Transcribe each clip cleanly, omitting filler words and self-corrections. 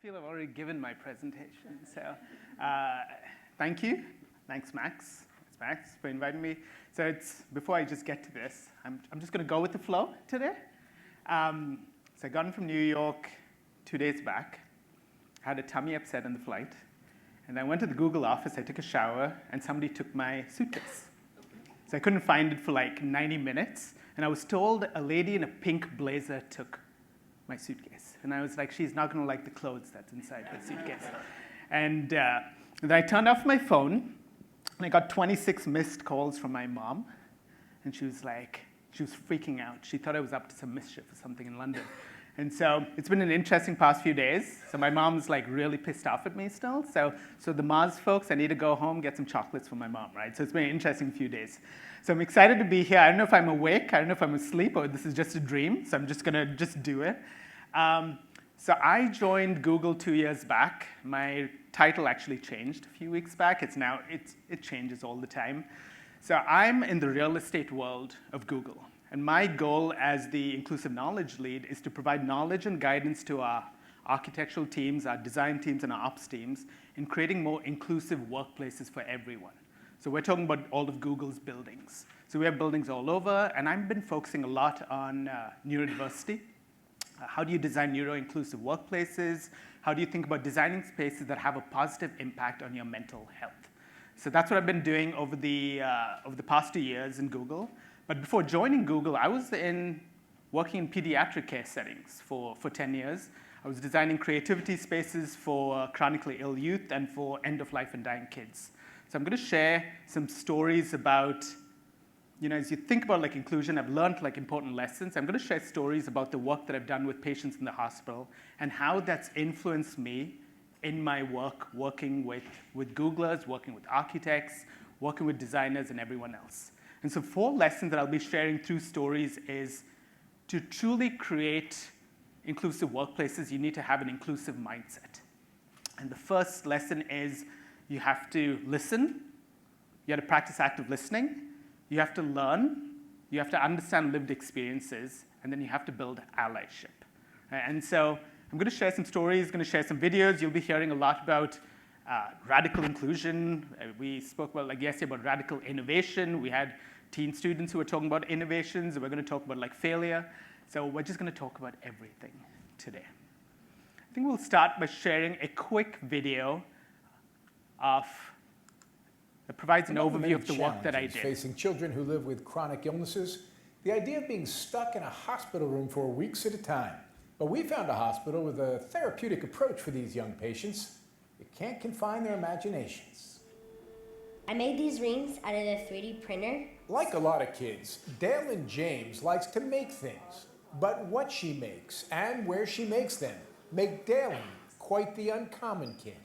feel I've already given my presentation. So thank you. Thanks, Max. Thanks, Max, for inviting me. So before I just get to this, I'm just going to go with the flow today. So I got in from New York 2 days back, had a tummy upset on the flight, and I went to the Google office, I took a shower, and somebody took my suitcase. So I couldn't find it for like 90 minutes, and I was told a lady in a pink blazer took my suitcase. And I was like, she's not going to like the clothes that's inside her suitcase. And then I turned off my phone, and I got 26 missed calls from my mom. And she was freaking out. She thought I was up to some mischief or something in London. And so it's been an interesting past few days. So my mom's like really pissed off at me still. So the Mars folks, I need to go home, get some chocolates for my mom, right? So it's been an interesting few days. So I'm excited to be here. I don't know if I'm awake, I don't know if I'm asleep, or this is just a dream. So I'm just gonna do it. So I joined Google 2 years back. My title actually changed a few weeks back. It changes all the time. So I'm in the real estate world of Google. And my goal as the inclusive knowledge lead is to provide knowledge and guidance to our architectural teams, our design teams, and our ops teams in creating more inclusive workplaces for everyone. So we're talking about all of Google's buildings. So we have buildings all over, and I've been focusing a lot on neurodiversity. How do you design neuro-inclusive workplaces? How do you think about designing spaces that have a positive impact on your mental health? So that's what I've been doing over the past 2 years in Google. But before joining Google, I was working in pediatric care settings for 10 years. I was designing creativity spaces for chronically ill youth and for end-of-life and dying kids. So I'm going to share some stories about, as you think about inclusion, I've learned important lessons. I'm going to share stories about the work that I've done with patients in the hospital and how that's influenced me in my work, working with Googlers, working with architects, working with designers, and everyone else. And so 4 lessons that I'll be sharing through stories is to truly create inclusive workplaces, you need to have an inclusive mindset. And the first lesson is you have to listen. You have to practice active listening. You have to learn. You have to understand lived experiences. And then you have to build allyship. And so I'm going to share some stories, going to share some videos. You'll be hearing a lot about radical inclusion. We spoke about yesterday about radical innovation. We had teen students who were talking about innovations. We're going to talk about failure. So we're just going to talk about everything today. I think we'll start by sharing a quick video that provides an overview of the work that I did. Facing children who live with chronic illnesses, the idea of being stuck in a hospital room for weeks at a time. But we found a hospital with a therapeutic approach for these young patients. It can't confine their imaginations. I made these rings out of a 3D printer. Like a lot of kids, Dalen James likes to make things. But what she makes and where she makes them make Dalen quite the uncommon kid.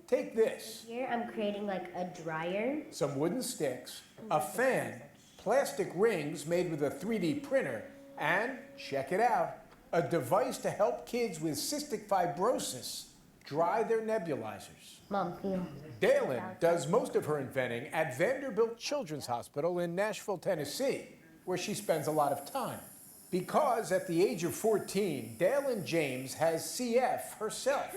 Take this. Here I'm creating a dryer. Some wooden sticks, a fan, plastic rings made with a 3D printer, and, check it out, a device to help kids with cystic fibrosis dry their nebulizers. Mom, feel. Dalen does most of her inventing at Vanderbilt Children's Hospital in Nashville, Tennessee, where she spends a lot of time. Because at the age of 14, Dalen James has CF herself,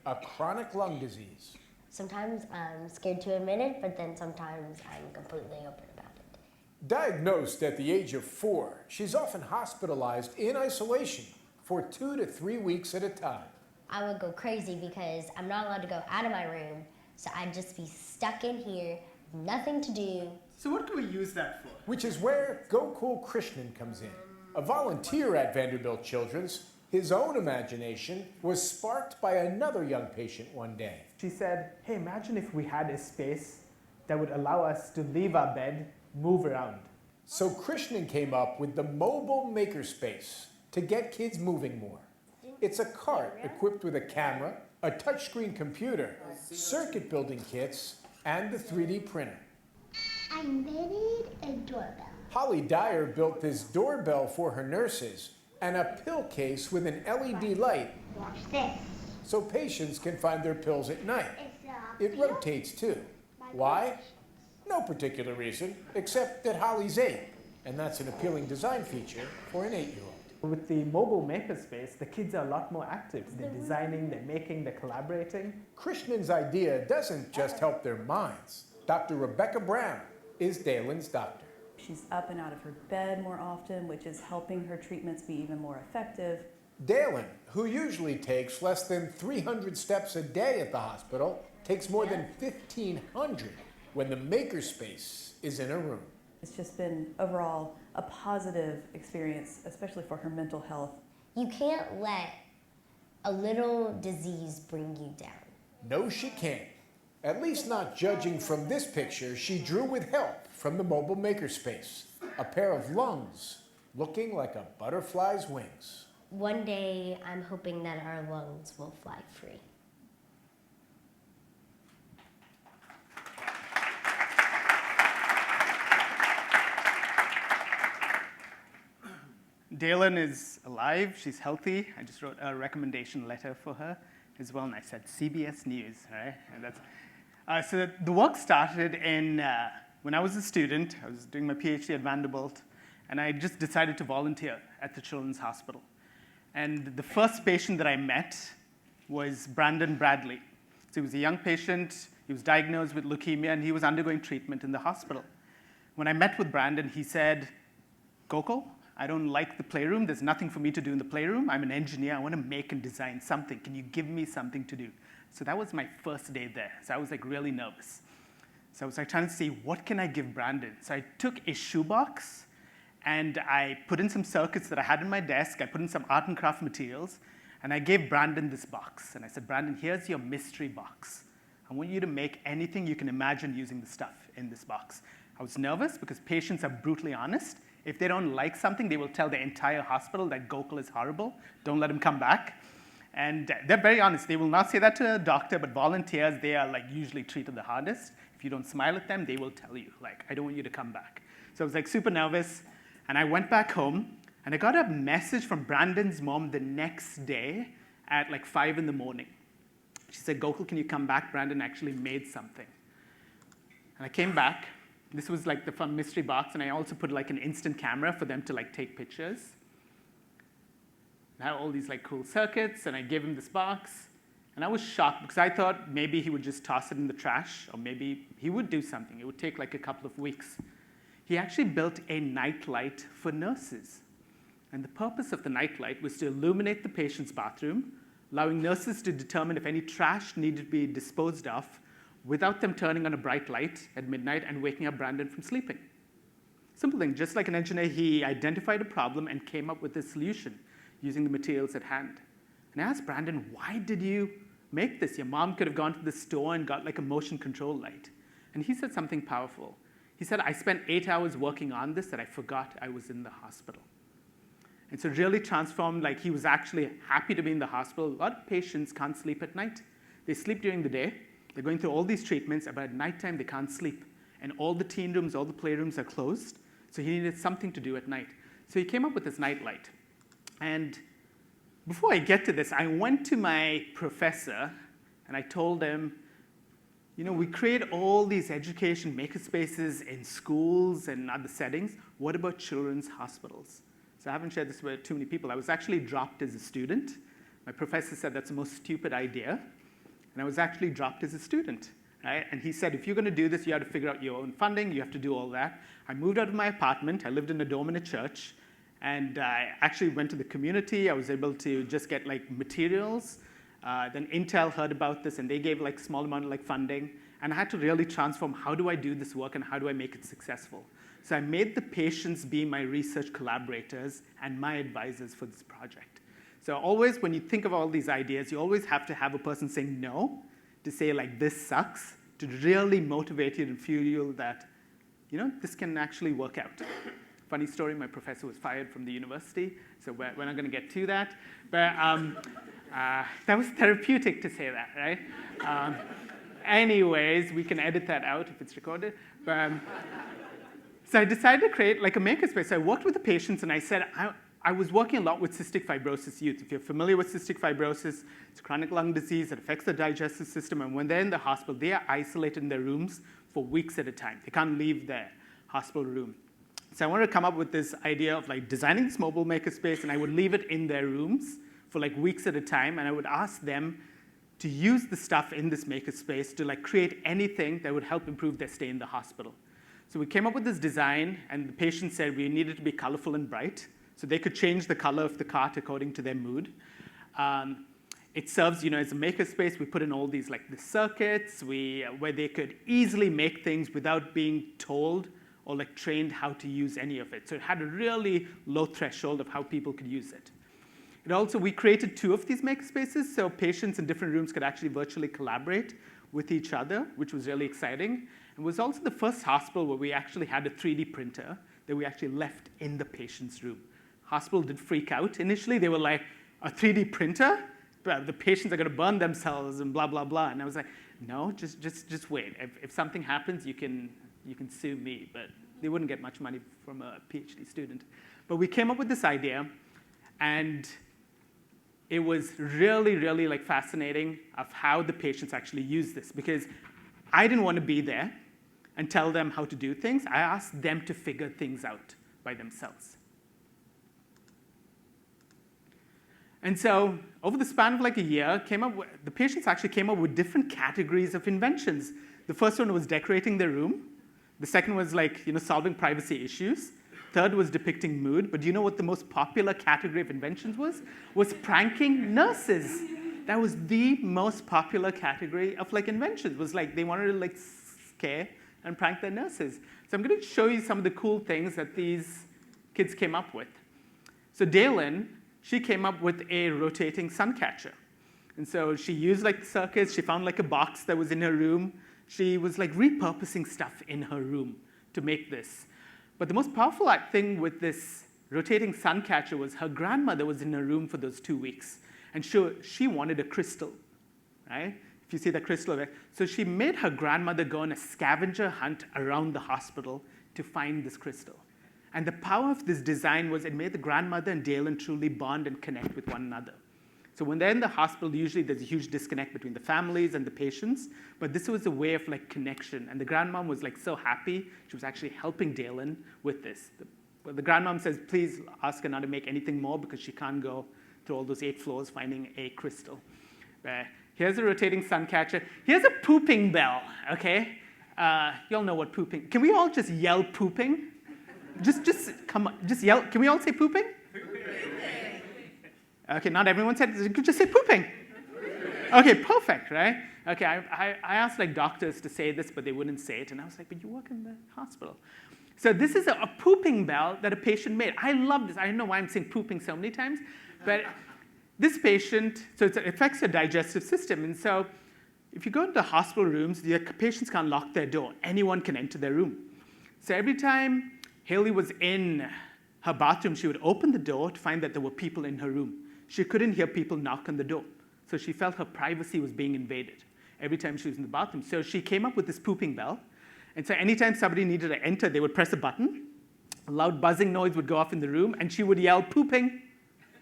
a chronic lung disease. Sometimes I'm scared to admit it, but then sometimes I'm completely open about it. Diagnosed at the age of 4, she's often hospitalized in isolation for 2 to 3 weeks at a time. I would go crazy because I'm not allowed to go out of my room, so I'd just be stuck in here, nothing to do. So what can we use that for? Which is where Gokul Krishnan comes in. A volunteer at Vanderbilt Children's, his own imagination was sparked by another young patient one day. She said, hey, imagine if we had a space that would allow us to leave our bed, move around. So Krishnan came up with the mobile makerspace to get kids moving more. It's a cart equipped with a camera, a touchscreen computer, circuit building kits, and the 3D printer. I invented a doorbell. Holly Dyer built this doorbell for her nurses and a pill case with an LED light. Watch this. So patients can find their pills at night. It rotates too. Why? No particular reason, except that Holly's 8, and that's an appealing design feature for an 8-year-old. with the mobile makerspace, the kids are a lot more active. They're designing, they're making, they're collaborating. Krishnan's idea doesn't just help their minds. Dr. Rebecca Brown is Dalen's doctor. She's up and out of her bed more often, which is helping her treatments be even more effective. Dalen, who usually takes less than 300 steps a day at the hospital, takes more than 1,500 when the makerspace is in a room. It's just been overall a positive experience, especially for her mental health. You can't let a little disease bring you down. No, she can't. At least not judging from this picture she drew with help from the mobile makerspace. A pair of lungs looking like a butterfly's wings. One day, I'm hoping that our lungs will fly free. Dalen is alive, she's healthy. I just wrote a recommendation letter for her as well, and I said CBS News, right? And that's, so the work started when I was a student. I was doing my PhD at Vanderbilt, and I just decided to volunteer at the Children's Hospital. And the first patient that I met was Brandon Bradley. So he was a young patient, he was diagnosed with leukemia, and he was undergoing treatment in the hospital. When I met with Brandon, he said, Gokul, I don't like the playroom. There's nothing for me to do in the playroom. I'm an engineer. I want to make and design something. Can you give me something to do? So that was my first day there. So I was like really nervous. So I was like trying to see, what can I give Brandon? So I took a shoebox and I put in some circuits that I had on my desk. I put in some art and craft materials, and I gave Brandon this box. And I said, Brandon, here's your mystery box. I want you to make anything you can imagine using the stuff in this box. I was nervous because patients are brutally honest. If they don't like something, they will tell the entire hospital that Gokul is horrible. Don't let him come back. And they're very honest. They will not say that to a doctor, but volunteers, they are like usually treated the hardest. If you don't smile at them, they will tell you, like, I don't want you to come back. So I was like super nervous. And I went back home, and I got a message from Brandon's mom the next day at like 5 in the morning. She said, Gokul, can you come back? Brandon actually made something. And I came back. This was like the fun mystery box, and I also put like an instant camera for them to like take pictures. I had all these like cool circuits, and I gave him this box. And I was shocked because I thought maybe he would just toss it in the trash, or maybe he would do something. It would take like a couple of weeks. He actually built a nightlight for nurses. And the purpose of the nightlight was to illuminate the patient's bathroom, allowing nurses to determine if any trash needed to be disposed of without them turning on a bright light at midnight and waking up Brandon from sleeping. Simple thing, just like an engineer, he identified a problem and came up with a solution using the materials at hand. And I asked Brandon, why did you make this? Your mom could have gone to the store and got like a motion control light. And he said something powerful. He said, I spent 8 hours working on this that I forgot I was in the hospital. And so really transformed, like he was actually happy to be in the hospital. A lot of patients can't sleep at night. They sleep during the day. They're going through all these treatments, but at nighttime they can't sleep. And all the teen rooms, all the playrooms are closed. So he needed something to do at night. So he came up with this night light. And before I get to this, I went to my professor and I told him, you know, we create all these education makerspaces in schools and other settings. What about children's hospitals? So I haven't shared this with too many people. I was actually dropped as a student. My professor said that's the most stupid idea. And I was actually dropped as a student. Right? And he said, if you're going to do this, you have to figure out your own funding. You have to do all that. I moved out of my apartment. I lived in a dorm in a church. And I actually went to the community. I was able to just get like materials. Then Intel heard about this, and they gave like small amount of like funding. And I had to really transform, how do I do this work and how do I make it successful? So I made the patients be my research collaborators and my advisors for this project. So always when you think of all these ideas, you always have to have a person saying no, to say like this sucks, to really motivate you and fuel you that, you know, this can actually work out. Funny story, my professor was fired from the university, so we're not going to get to that. But that was therapeutic to say that, right? Anyways, we can edit that out if it's recorded. But, so I decided to create like a makerspace. So I worked with the patients, and I said, I was working a lot with cystic fibrosis youth. If you're familiar with cystic fibrosis, it's a chronic lung disease that affects the digestive system. And when they're in the hospital, they are isolated in their rooms for weeks at a time. They can't leave their hospital room. So I wanted to come up with this idea of like designing this mobile makerspace, and I would leave it in their rooms for like weeks at a time, and I would ask them to use the stuff in this makerspace to like create anything that would help improve their stay in the hospital. So we came up with this design, and the patient said we needed to be colorful and bright, so they could change the color of the cart according to their mood. It serves, as a makerspace. We put in all these like the circuits where they could easily make things without being told or like trained how to use any of it. So it had a really low threshold of how people could use it. We created 2 of these makerspaces, so patients in different rooms could actually virtually collaborate with each other, which was really exciting. It was also the first hospital where we actually had a 3D printer that we actually left in the patient's room. Hospital did freak out. Initially, they were like, a 3D printer? The patients are going to burn themselves and blah, blah, blah. And I was like, no, just wait. If something happens, you can sue me. But they wouldn't get much money from a PhD student. But we came up with this idea, and it was really, really like fascinating of how the patients actually use this, because I didn't want to be there and tell them how to do things. I asked them to figure things out by themselves. And so over the span of like a year, the patients actually came up with different categories of inventions. The first one was decorating their room. The second was like, solving privacy issues. Third was depicting mood. But do you know what the most popular category of inventions was? Was pranking nurses. That was the most popular category of like inventions. Was like they wanted to like scare and prank their nurses. So I'm going to show you some of the cool things that these kids came up with. So Dalen, she came up with a rotating sun catcher. And so she used like circuits. She found like a box that was in her room. She was like repurposing stuff in her room to make this. But the most powerful thing with this rotating sun catcher was her grandmother was in her room for those 2 weeks. And she wanted a crystal, right? If you see the crystal, so she made her grandmother go on a scavenger hunt around the hospital to find this crystal. And the power of this design was it made the grandmother and Dalen truly bond and connect with one another. So when they're in the hospital, usually there's a huge disconnect between the families and the patients. But this was a way of like connection. And the grandmom was like so happy. She was actually helping Dalen with this. The grandmom says, please ask her not to make anything more because she can't go through all those 8 floors finding a crystal. Here's a rotating sun catcher. Here's a pooping bell, okay? You all know what pooping. Can we all just yell pooping? Just come on, just yell. Can we all say pooping? Okay, not everyone said it. You could just say pooping. Okay, perfect, right? Okay, I asked like doctors to say this, but they wouldn't say it. And I was like, but you work in the hospital. So this is a pooping bell that a patient made. I love this. I don't know why I'm saying pooping so many times. But this patient, so it affects your digestive system. And so if you go into hospital rooms, the patients can't lock their door. Anyone can enter their room. So every time Haley was in her bathroom, she would open the door to find that there were people in her room. She couldn't hear people knock on the door. So she felt her privacy was being invaded every time she was in the bathroom. So she came up with this pooping bell. And so anytime somebody needed to enter, they would press a button. A loud buzzing noise would go off in the room, and she would yell, pooping,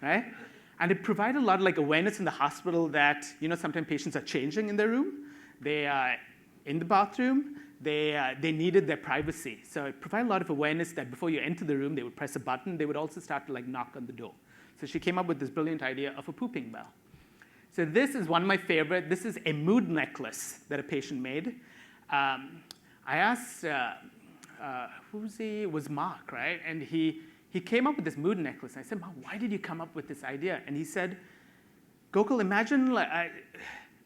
right? And it provided a lot of like awareness in the hospital that, sometimes patients are changing in their room. They are in the bathroom. They needed their privacy. So it provided a lot of awareness that before you enter the room, they would press a button. They would also start to like knock on the door. So she came up with this brilliant idea of a pooping bell. So this is one of my favorite. This is a mood necklace that a patient made. I asked, it was Mark, right? And he came up with this mood necklace. And I said, Mark, why did you come up with this idea? And he said, Gokul, imagine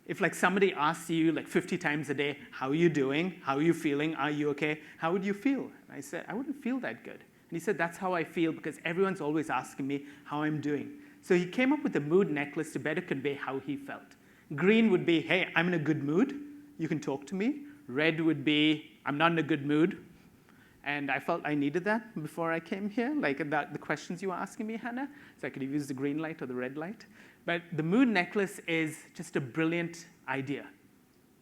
if like somebody asks you like 50 times a day, how are you doing? How are you feeling? Are you okay? How would you feel? And I said, I wouldn't feel that good. And he said, that's how I feel because everyone's always asking me how I'm doing. So he came up with a mood necklace to better convey how he felt. Green would be, hey, I'm in a good mood. You can talk to me. Red would be, I'm not in a good mood. And I felt I needed that before I came here, like the questions you were asking me, Hannah. So I could have used the green light or the red light. But the mood necklace is just a brilliant idea.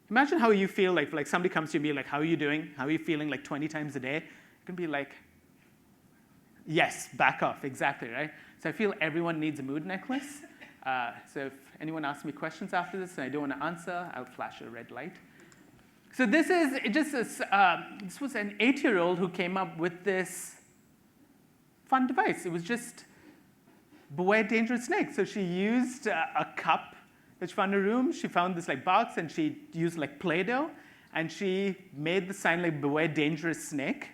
Imagine how you feel like somebody comes to you and be like, how are you doing? How are you feeling like 20 times a day? It can be like, yes, back off, exactly, right? So I feel everyone needs a mood necklace. So if anyone asks me questions after this and I don't want to answer, I'll flash a red light. So this was an 8-year-old who came up with this fun device. It was just beware dangerous snake. So she used a cup that she found in her room. She found this like box, and she used like Play-Doh, and she made the sign like beware dangerous snake,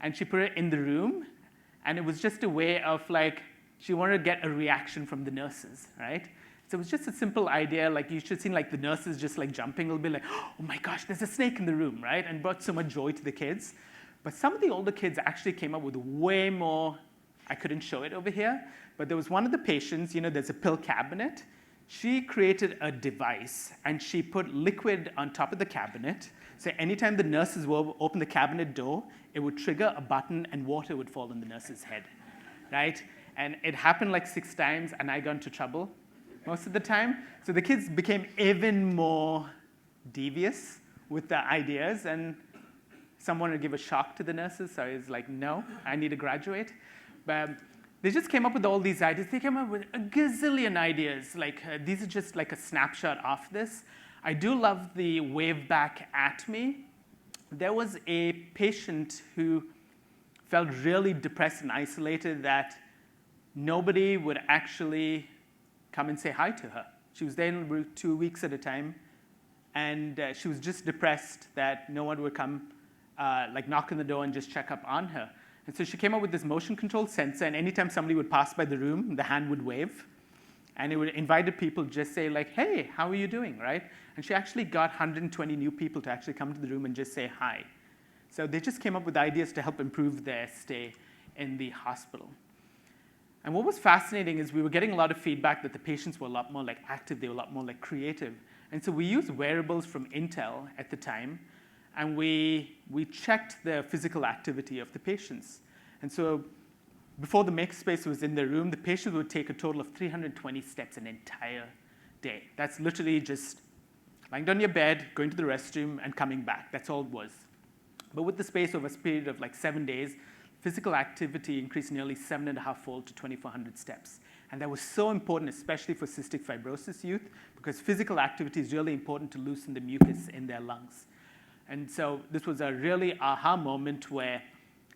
and she put it in the room, and it was just a way of like, she wanted to get a reaction from the nurses, right? So it was just a simple idea, like you should have seen like the nurses just like jumping a little bit like, oh my gosh, there's a snake in the room, right? And brought so much joy to the kids. But some of the older kids actually came up with way more. I couldn't show it over here, but there was one of the patients, there's a pill cabinet. She created a device, and she put liquid on top of the cabinet. So anytime the nurses will open the cabinet door, it would trigger a button, and water would fall on the nurse's head, right? And it happened like 6 times, and I got into trouble most of the time. So the kids became even more devious with the ideas, and someone would give a shock to the nurses. So I was like, no, I need to graduate. But they just came up with all these ideas. They came up with a gazillion ideas. Like these are just like a snapshot of this. I do love the wave back at me. There was a patient who felt really depressed and isolated that nobody would actually come and say hi to her. She was there 2 weeks at a time, and she was just depressed that no one would come like knock on the door and just check up on her. And so she came up with this motion-controlled sensor, and anytime somebody would pass by the room, the hand would wave, and it would invite people to just say like, hey, how are you doing, right? And she actually got 120 new people to actually come to the room and just say hi. So they just came up with ideas to help improve their stay in the hospital. And what was fascinating is we were getting a lot of feedback that the patients were a lot more like active, they were a lot more like creative. And so we used wearables from Intel at the time, and we checked the physical activity of the patients. And so before the makespace was in their room, the patient would take a total of 320 steps an entire day. That's literally just lying down your bed, going to the restroom, and coming back. That's all it was. But with the space over a period of like 7 days, physical activity increased nearly 7.5-fold to 2,400 steps. And that was so important, especially for cystic fibrosis youth, because physical activity is really important to loosen the mucus in their lungs. And so this was a really aha moment where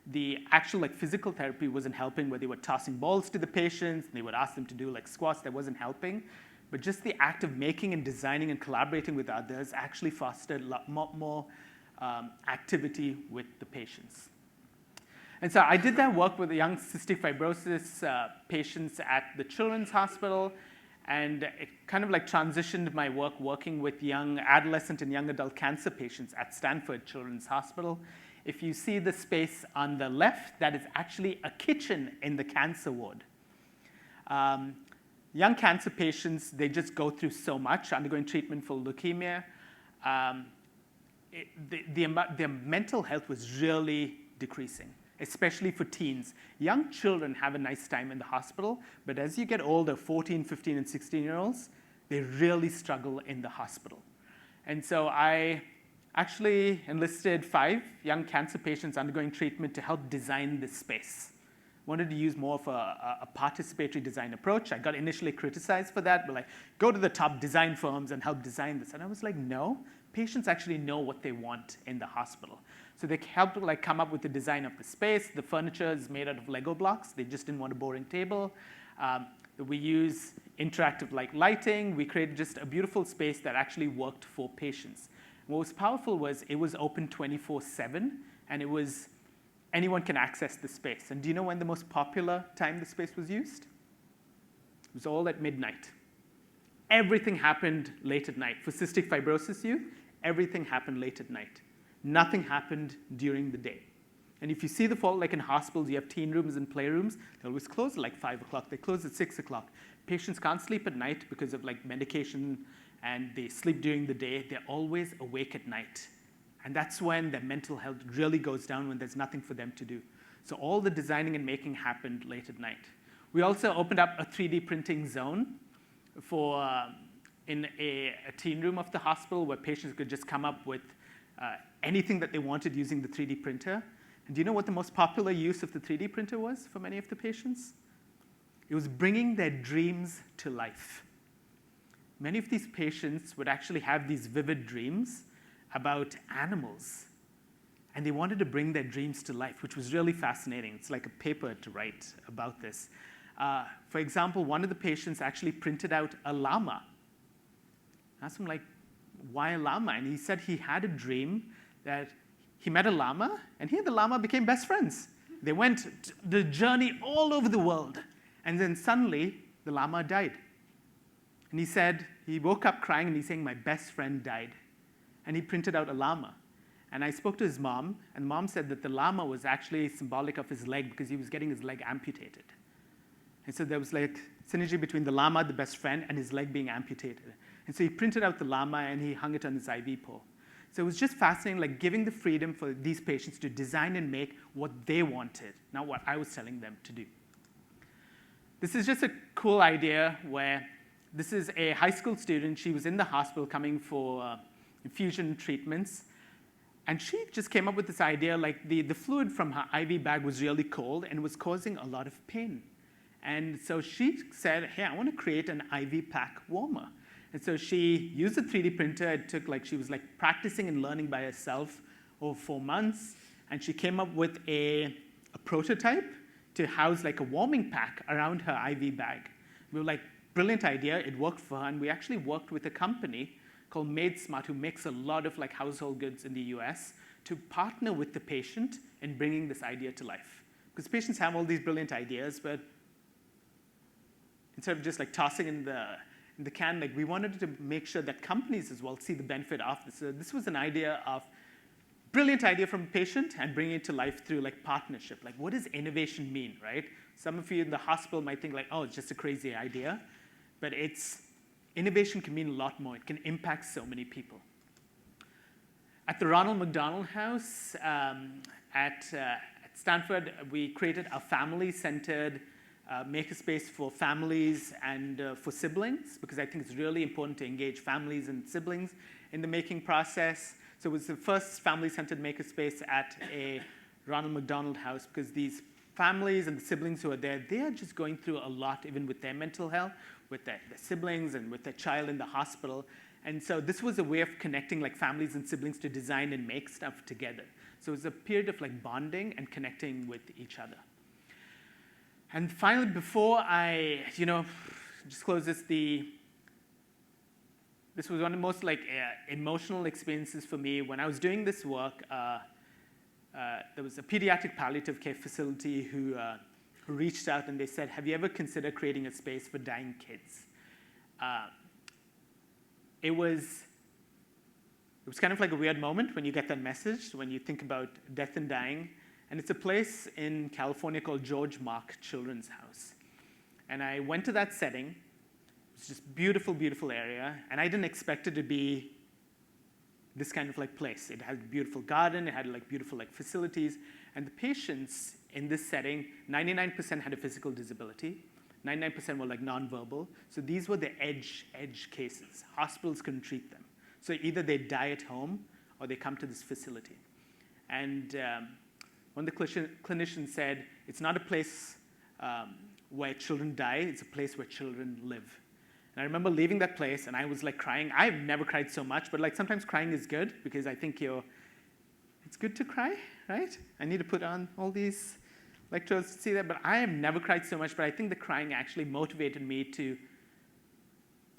the actual like physical therapy wasn't helping, where they were tossing balls to the patients, and they would ask them to do like squats. That wasn't helping. But just the act of making and designing and collaborating with others actually fostered a lot more activity with the patients. And so I did that work with the young cystic fibrosis patients at the Children's Hospital, and it kind of like transitioned my work working with young adolescent and young adult cancer patients at Stanford Children's Hospital. If you see the space on the left, that is actually a kitchen in the cancer ward. Young cancer patients, they just go through so much, undergoing treatment for leukemia. Their mental health was really decreasing, especially for teens. Young children have a nice time in the hospital, but as you get older, 14, 15, and 16-year-olds, they really struggle in the hospital. And so I actually enlisted 5 young cancer patients undergoing treatment to help design this space. Wanted to use more of a participatory design approach. I got initially criticized for that, but like, go to the top design firms and help design this. And I was like, no, patients actually know what they want in the hospital. So they helped like come up with the design of the space. The furniture is made out of Lego blocks. They just didn't want a boring table. We use interactive like lighting. We created just a beautiful space that actually worked for patients. What was powerful was it was open 24/7, and it was anyone can access the space. And do you know when the most popular time the space was used? It was all at midnight. Everything happened late at night. For cystic fibrosis youth, everything happened late at night. Nothing happened during the day. And if you see the fall, like in hospitals, you have teen rooms and playrooms. They always close at like 5 o'clock. They close at 6 o'clock. Patients can't sleep at night because of like medication, and they sleep during the day. They're always awake at night. And that's when their mental health really goes down, when there's nothing for them to do. So all the designing and making happened late at night. We also opened up a 3D printing zone for in a teen room of the hospital where patients could just come up with anything that they wanted using the 3D printer. And do you know what the most popular use of the 3D printer was for many of the patients? It was bringing their dreams to life. Many of these patients would actually have these vivid dreams about animals. and they wanted to bring their dreams to life, which was really fascinating. It's like a paper to write about this. For example, one of the patients actually printed out a llama. I asked him, like, why a llama? And he said he had a dream that he met a llama, and he and the llama became best friends. They went the journey all over the world, and then suddenly the llama died. And he said, he woke up crying, and he's saying, my best friend died. And he printed out a llama. And I spoke to his mom, and mom said that the llama was actually symbolic of his leg because he was getting his leg amputated. And so there was like synergy between the llama, the best friend, and his leg being amputated. And so he printed out the llama, and he hung it on his IV pole. So it was just fascinating, like giving the freedom for these patients to design and make what they wanted, not what I was telling them to do. This is just a cool idea where this is a high school student. She was in the hospital coming for infusion treatments. And she just came up with this idea, like the fluid from her IV bag was really cold and was causing a lot of pain. And so she said, hey, I want to create an IV pack warmer. And so she used a 3D printer. It took she was practicing and learning by herself over 4 months. And she came up with a prototype to house a warming pack around her IV bag. We were like, brilliant idea. It worked for her. And we actually worked with a company called Made Smart, who makes a lot of household goods in the US, to partner with the patient in bringing this idea to life. Because patients have all these brilliant ideas, but instead of just tossing in the can, we wanted to make sure that companies as well see the benefit of this. So this was an idea of brilliant idea from a patient and bringing it to life through partnership. What does innovation mean, right? Some of you in the hospital might think oh, it's just a crazy idea, but innovation can mean a lot more. It can impact so many people. At the Ronald McDonald House at Stanford, we created a family-centered makerspace for families and for siblings, because I think it's really important to engage families and siblings in the making process. So it was the first family-centered makerspace at a Ronald McDonald House, because these families and the siblings who are there, they are just going through a lot, even with their mental health, with their siblings and with their child in the hospital. And so this was a way of connecting families and siblings to design and make stuff together. So it was a period of bonding and connecting with each other. And finally, before I disclose this, this was one of the most emotional experiences for me. When I was doing this work, there was a pediatric palliative care facility who reached out, and they said, have you ever considered creating a space for dying kids? It was kind of like a weird moment when you get that message, when you think about death and dying. And it's a place in California called George Mark Children's House. And I went to that setting. It was just beautiful, beautiful area. And I didn't expect it to be this kind of place. It had a beautiful garden. It had beautiful facilities. And the patients in this setting, 99% had a physical disability. 99% were nonverbal. So these were the edge cases. Hospitals couldn't treat them. So either they die at home or they come to this facility. And one of the clinicians said, it's not a place where children die, it's a place where children live. And I remember leaving that place, and I was crying. I've never cried so much, but sometimes crying is good, because I think it's good to cry, right? I need to put on all these lectures to see that, but I have never cried so much, but I think the crying actually motivated me to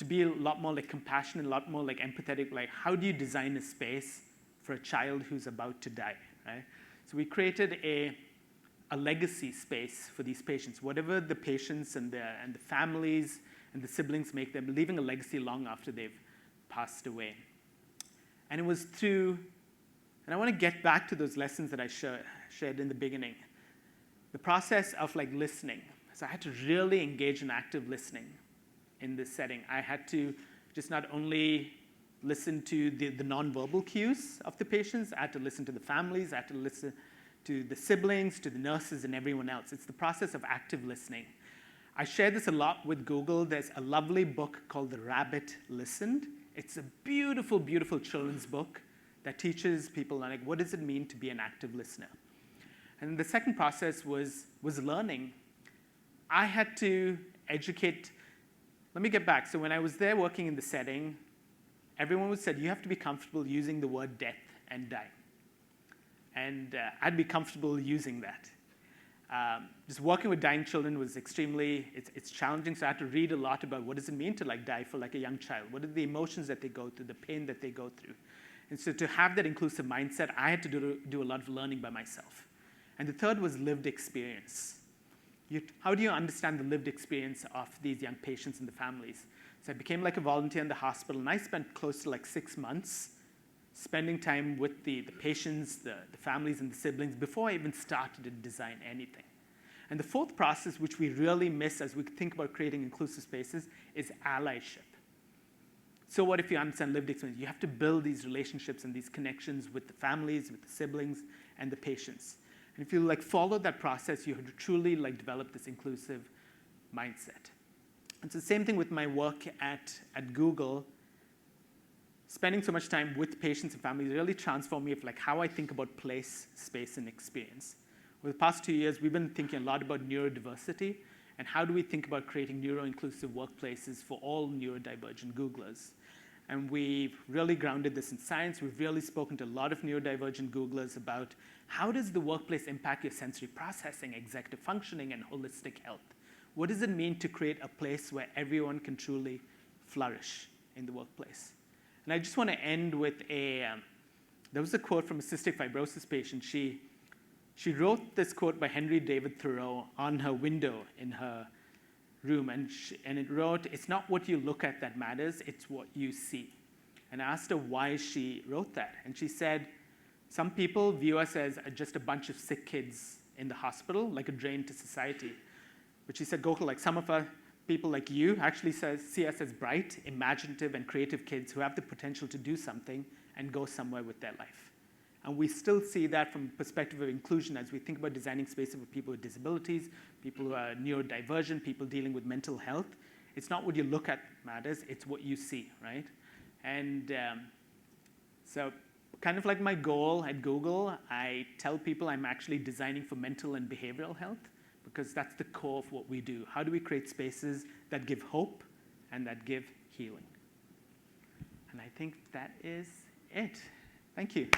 be a lot more compassionate, a lot more empathetic. How do you design a space for a child who's about to die, right? So we created a legacy space for these patients. Whatever the patients and the families and the siblings make, them leaving a legacy long after they've passed away. And it was through, and I want to get back to those lessons that I shared in the beginning. The process of listening. So I had to really engage in active listening in this setting. I had to just not only listen to the nonverbal cues of the patients. I had to listen to the families. I had to listen to the siblings, to the nurses, and everyone else. It's the process of active listening. I share this a lot with Google. There's a lovely book called The Rabbit Listened. It's a beautiful, beautiful children's book that teaches people what does it mean to be an active listener. And the second process was learning. I had to educate. Let me get back. So when I was there working in the setting, everyone said, you have to be comfortable using the word death and die. and I'd be comfortable using that. Just working with dying children was it's challenging, so I had to read a lot about what does it mean to die for a young child? What are the emotions that they go through, the pain that they go through? And so to have that inclusive mindset, I had to do a lot of learning by myself. And the third was lived experience. How do you understand the lived experience of these young patients and the families? So I became a volunteer in the hospital, and I spent close to 6 months spending time with the patients, the families, and the siblings before I even started to design anything. And the fourth process, which we really miss as we think about creating inclusive spaces, is allyship. So what if you understand lived experience? You have to build these relationships and these connections with the families, with the siblings, and the patients. And if you follow that process, you have to truly develop this inclusive mindset. And so the same thing with my work at Google. Spending so much time with patients and families really transformed me of how I think about place, space, and experience. Over the past 2 years, we've been thinking a lot about neurodiversity and how do we think about creating neuro-inclusive workplaces for all neurodivergent Googlers. And we've really grounded this in science. We've really spoken to a lot of neurodivergent Googlers about how does the workplace impact your sensory processing, executive functioning, and holistic health? What does it mean to create a place where everyone can truly flourish in the workplace? And I just want to end with there was a quote from a cystic fibrosis patient. She wrote this quote by Henry David Thoreau on her window in her room, and it wrote, "It's not what you look at that matters, it's what you see." And I asked her why she wrote that, and she said, "Some people view us as just a bunch of sick kids in the hospital, like a drain to society." But she said, "Gokul, some of us, people like you actually see us as bright, imaginative, and creative kids who have the potential to do something and go somewhere with their life." And we still see that from the perspective of inclusion as we think about designing spaces for people with disabilities, people who are neurodivergent, people dealing with mental health. It's not what you look at matters, it's what you see, right? And so kind of like my goal at Google, I tell people I'm actually designing for mental and behavioral health, because that's the core of what we do. How do we create spaces that give hope and that give healing? And I think that is it. Thank you.